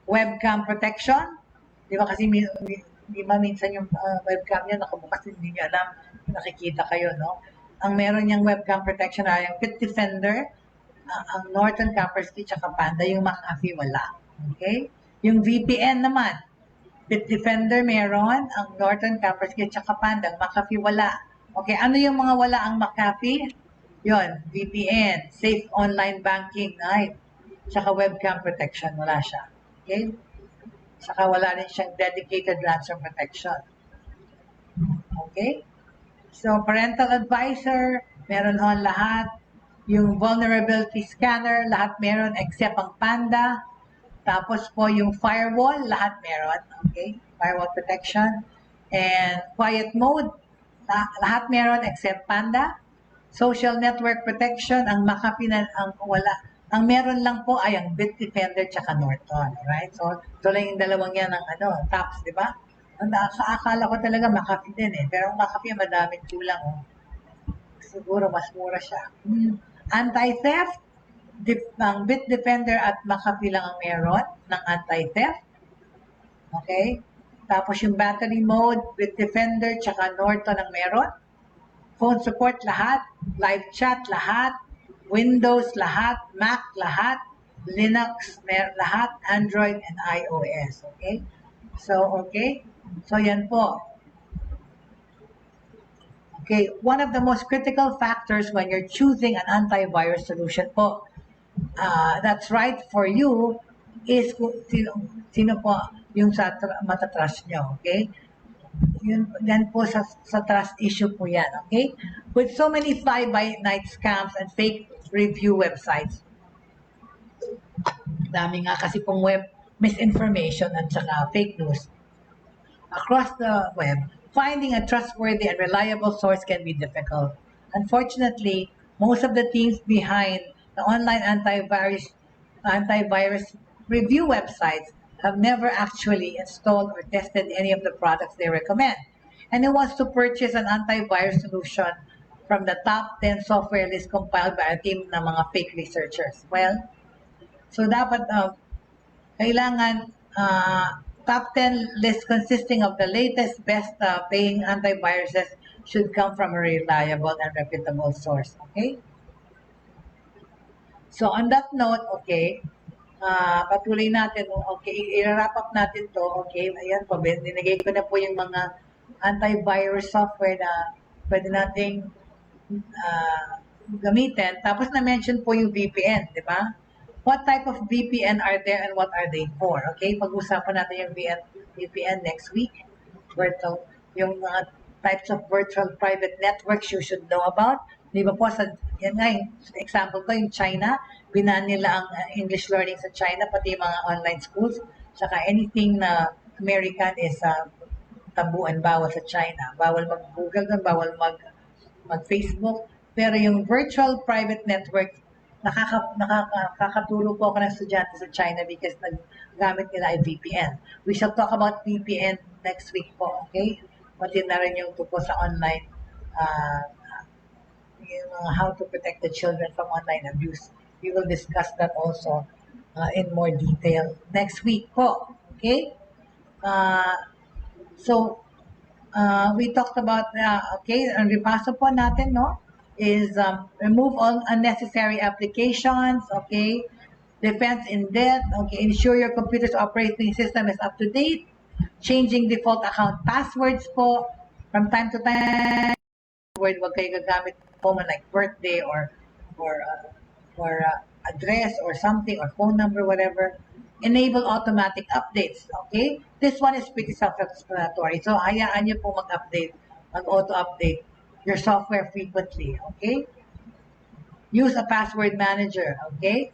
webcam protection, di ba kasi di ba minsan yung webcam niya nakabukas, hindi niya alam, nakikita kayo, no? Ang meron niyang webcam protection ay yung Bitdefender, ang Norton, Kaspersky, tsaka Panda, yung McAfee wala. Okay? Yung VPN naman, Bitdefender meron, ang Norton, Kaspersky, tsaka Panda, ang McAfee wala. Okay, ano yung mga wala ang McAfee? Yon, VPN, safe online banking, right? Tsaka webcam protection, wala siya. Okay? Tsaka wala rin siyang dedicated ransom protection. Okay? So, parental advisor, meron on lahat. Yung vulnerability scanner, lahat meron except ang Panda. Tapos po yung firewall, lahat meron. Okay? Firewall protection. And quiet mode, lahat meron except Panda. Social network protection, ang McAfee na ang wala. Ang meron lang po ay ang Bitdefender tsaka Norton. Right? So, ito lang yung dalawang yan ng tops, di ba? Akala ko talaga McAfee din eh. Pero ang McAfee madaming kulang. Oh. Siguro mas mura siya. Anti-theft, ang Bitdefender at McAfee lang ang meron ng anti-theft. Okay? Tapos yung battery mode, Bitdefender tsaka Norton ang meron. Phone support lahat, live chat lahat, Windows lahat, Mac lahat, Linux lahat, Android and iOS. Okay? So, okay? So, yan po. Okay, one of the most critical factors when you're choosing an antivirus solution po, that's right for you, is sino po yung matatrust nyo, okay? Yan po sa trust issue po yan, okay? With so many fly-by-night scams and fake review websites, dami nga kasi pong web misinformation at saka fake news across the web, finding a trustworthy and reliable source can be difficult. Unfortunately, most of the teams behind the online antivirus review websites have never actually installed or tested any of the products they recommend. And who wants to purchase an antivirus solution from the top 10 software list compiled by a team ng mga fake researchers? Well, so dapat kailangan top 10 list consisting of the latest, best paying antiviruses should come from a reliable and reputable source. Okay? So on that note, okay, patuloy natin, okay, i-wrap up natin to, okay, ayan po, dinigay ko na po yung mga antivirus software na pwede nating gamitin. Tapos na-mention po yung VPN, di ba? What type of VPN are there and what are they for? Okay, pag-usapan natin yung VPN next week. Yung mga types of virtual private networks you should know about. Di ba po, yan nga yung example ko, yung China, binan nila ang English learning sa China, pati yung mga online schools. Saka anything na American is tabuan, bawal sa China. Bawal mag-Google doon, bawal mag-Facebook. Pero yung virtual private network, nakakaturo po ako ng estudyante sa China because naggamit nila ay VPN. We shall talk about VPN next week po, okay? Pati na rin yung tupo sa online, how to protect the children from online abuse. We will discuss that also in more detail next week po, okay? So, we talked about, okay, ang repaso po natin, no? Is remove all unnecessary applications, okay? Defense in depth, okay? Ensure your computer's operating system is up to date. Changing default account passwords po. From time to time, wag kayo gagamit po man like birthday or address or something or phone number, whatever. enable automatic updates. Okay? This one is pretty self-explanatory. So, hayaan nyo po mag-auto-update your software frequently. Okay? Use a password manager. Okay?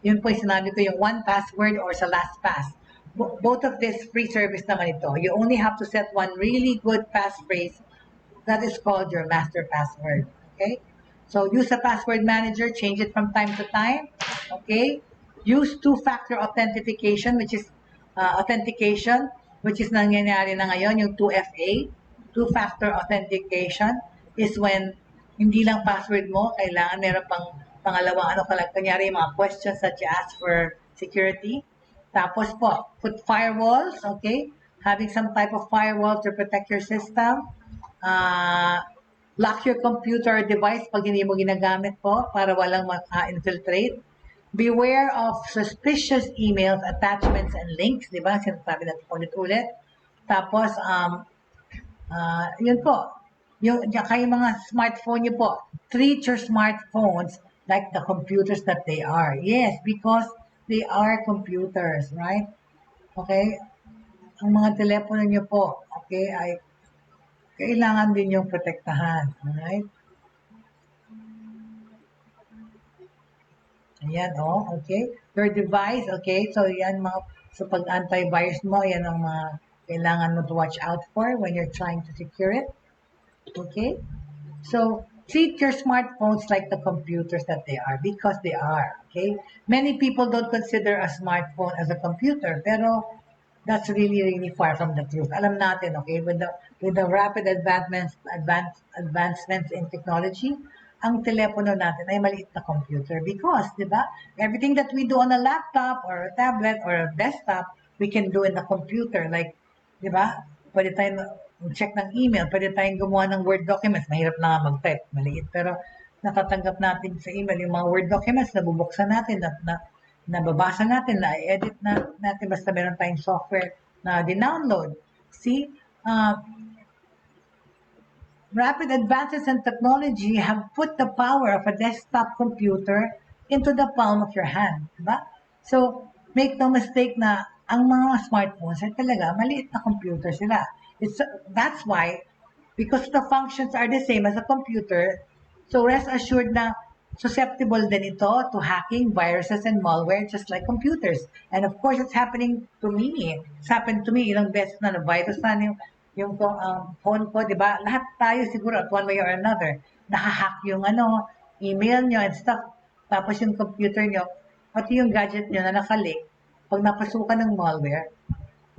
Yun po yung sinabi ko, yung 1Password or sa LastPass. Both of this free service naman ito. You only have to set one really good passphrase that is called your master password. Okay? So use a password manager, change it from time to time. Okay? Use two-factor authentication, which is nangyayari na ngayon, yung 2FA. Two-factor authentication is when hindi lang password mo, kailangan meron pang pangalawang kunyari yung mga questions that you ask for security. Tapos po, put firewalls, okay? Having some type of firewall to protect your system. Lock your computer or device pag hindi mo ginagamit po para walang maka-infiltrate. Beware of suspicious emails, attachments, and links, di ba? Sinasabi natin ulit-ulit. Tapos, yun po. Kayo mga smartphone nyo po, treat your smartphones like the computers that they are. Yes, because they are computers, right? Okay? Ang mga telepono nyo po, okay, ay kailangan din yung protektahan. Alright? Ayan, okay. Your device, okay, so yan so pag antivirus mo, yan ang mga kailangan mo to watch out for when you're trying to secure it. Okay? So, treat your smartphones like the computers that they are because they are, okay? Many people don't consider a smartphone as a computer, pero that's really, really far from the truth. Alam natin, okay, with the rapid advancements in technology, ang telepono natin ay maliit na computer because, di ba, everything that we do on a laptop or a tablet or a desktop, we can do in a computer. Like, di ba, pwede tayong check ng email, pwede tayong gumawa ng Word documents. Mahirap na nga mag-type, maliit. Pero natatanggap natin sa email yung mga Word documents na bubuksan natin, na nababasa natin, na-edit natin, basta meron tayong software na dinownload. See, rapid advances in technology have put the power of a desktop computer into the palm of your hand. Diba? So, make no mistake na ang mga smartphones ay talaga maliit na computer sila. That's why, because the functions are the same as a computer, so rest assured na susceptible din ito to hacking, viruses, and malware just like computers. And of course, it's happening to me. It's happened to me ilang beses na virus na yung phone ko, di ba? Lahat tayo siguro at one way or another, nahahack yung email nyo and stuff. Tapos yung computer nyo, pati yung gadget nyo na nakalink, pag napasukan ng malware,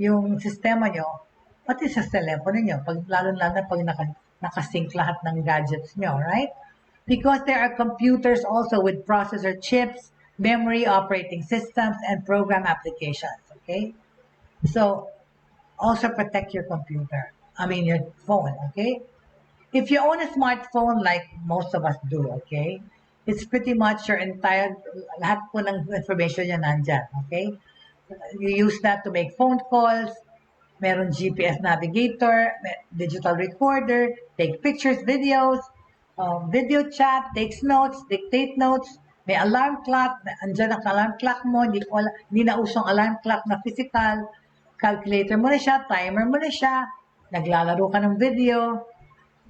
yung sistema nyo, pati sa telepono nyo, lalo na pag nakasync lahat ng gadgets nyo, right? Because there are computers also with processor chips, memory, operating systems, and program applications, okay? So, also protect your your phone, okay? If you own a smartphone like most of us do, okay? It's pretty much your entire, lahat po ng information niya nandyan, okay? You use that to make phone calls, meron GPS navigator, digital recorder, take pictures, videos, video chat, takes notes, dictate notes, may alarm clock, andyan ang alarm clock mo, hindi na usong alarm clock na physical, calculator mo na siya, timer mo na siya, naglalaro ka ng video,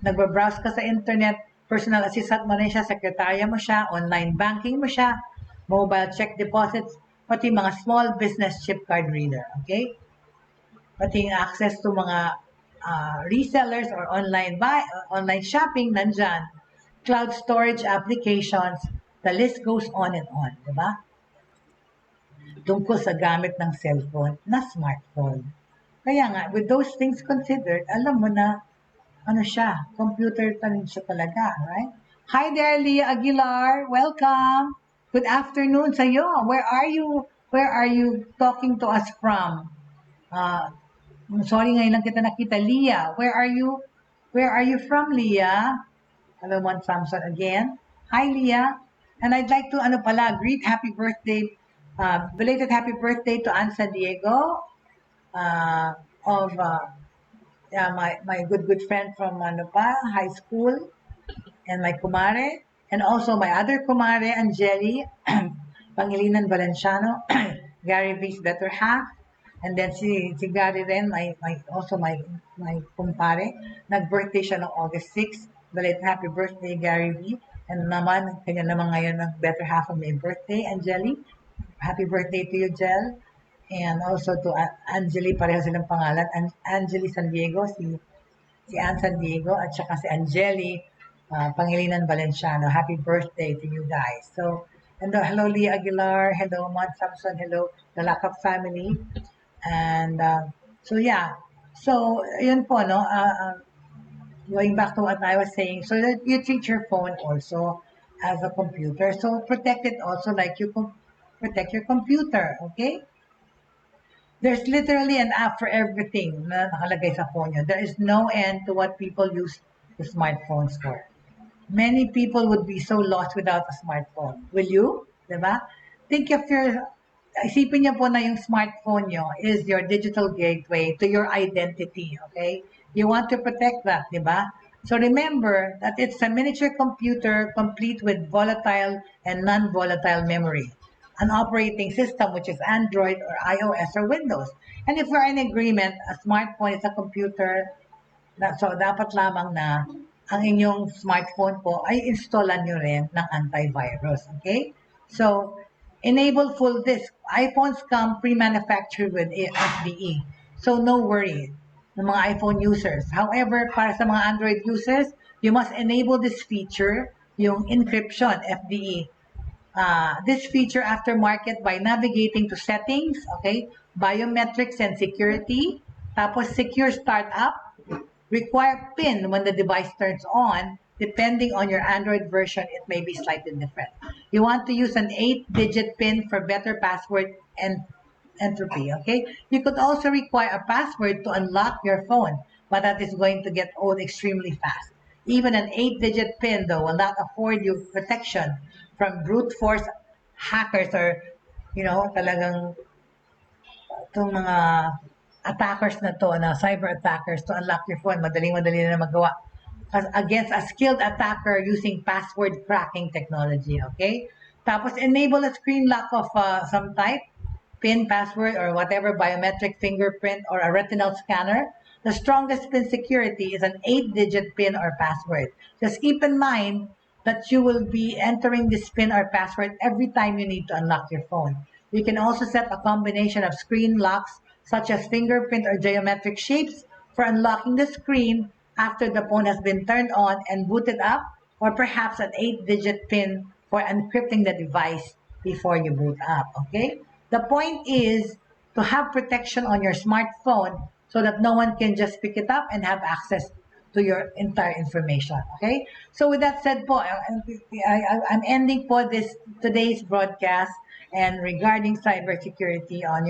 nagbabrowse ka sa internet, personal assistant mo na siya, sekretarya mo siya, online banking mo siya, mobile check deposits, pati mga small business chip card reader, okay? Pati access to mga resellers or online shopping nandyan, cloud storage applications, the list goes on and on, di ba? Tungkol sa gamit ng cellphone na smartphone. Kaya nga, with those things considered, alam mo na, computer rin siya talaga, right? Hi there, Leah Aguilar. Welcome. Good afternoon sa iyo. Where are you talking to us from? Sorry, ngayon lang kita nakita, Leah. Where are you from, Leah? Hello, One Samson again. Hi, Leah. And I'd like to, greet happy birthday, belated happy birthday to Ann San Diego, of my good friend from high school, and my kumare, and also my other kumare, Angeli, Pangilinan Valenciano, Gary V's better half. And then si Gary rin, also my kumpare, nag-birthday siya noong August 6. Balik, happy birthday, Gary V. And naman, kanya naman ngayon ng better half of my birthday, Angeli. Happy birthday to you, Jel. And also to Angeli, pareho silang pangalan. Angeli San Diego, si Ann San Diego, at saka si Angeli Pangilinan Valenciano. Happy birthday to you guys. So, and hello, Leah Aguilar. Hello, Mon Samson. Hello, the Lakap family. And so yeah, so yun po, no, going back to what I was saying, so that you treat your phone also as a computer, so protect it also like you protect your computer, okay? There's literally an app for everything na nakalagay sa phone nyo. There is no end to what people use the smartphones for. Many people would be so lost without a smartphone. Will you? Diba? Think of isipin niyo po na yung smartphone nyo is your digital gateway to your identity, okay? You want to protect that, di ba? So remember that it's a miniature computer complete with volatile and non-volatile memory, an operating system which is Android or iOS or Windows. And if we're in agreement, a smartphone is a computer, so dapat lamang na ang inyong smartphone po ay installan nyo rin ng antivirus, okay? So, enable full disk. iPhones come pre-manufactured with FDE. So no worry ng mga iPhone users. However, para sa mga Android users, you must enable this feature, yung encryption, FDE. This feature aftermarket by navigating to settings, okay, biometrics and security, tapos secure startup, require PIN when the device turns on. Depending on your Android version, it may be slightly different. You want to use an 8-digit PIN for better password and entropy, okay? You could also require a password to unlock your phone, but that is going to get old extremely fast. Even an 8-digit PIN, though, will not afford you protection from brute force hackers or, talagang itong mga attackers na to, cyber attackers to unlock your phone. Madaling-madali na magawa. Against a skilled attacker using password cracking technology, okay? Tapos enable a screen lock of some type, PIN, password, or whatever, biometric fingerprint, or a retinal scanner. The strongest PIN security is an 8-digit PIN or password. Just keep in mind that you will be entering this PIN or password every time you need to unlock your phone. You can also set a combination of screen locks, such as fingerprint or geometric shapes, for unlocking the screen after the phone has been turned on and booted up, or perhaps an 8-digit PIN for encrypting the device before you boot up, okay? The point is to have protection on your smartphone so that no one can just pick it up and have access to your entire information, okay? So with that said po, I'm ending po today's broadcast and regarding cybersecurity on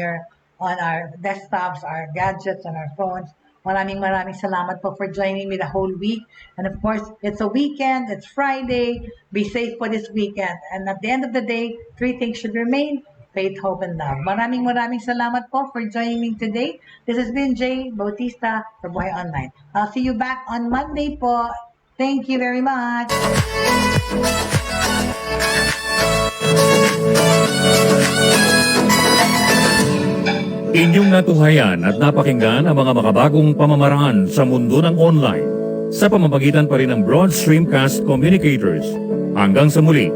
our desktops, our gadgets, and our phones. Maraming salamat po for joining me the whole week. And of course, it's a weekend, it's Friday. Be safe for this weekend. And at the end of the day, 3 things should remain: faith, hope, and love. Maraming salamat po for joining me today. This has been Jay Bautista for Buhay Online. I'll see you back on Monday po. Thank you very much. Inyong natuhayan at napakinggan ang mga makabagong pamamaraan sa mundo ng online sa pamamagitan pa rin ng Broad Stream Cast Communicators. Hanggang sa muli,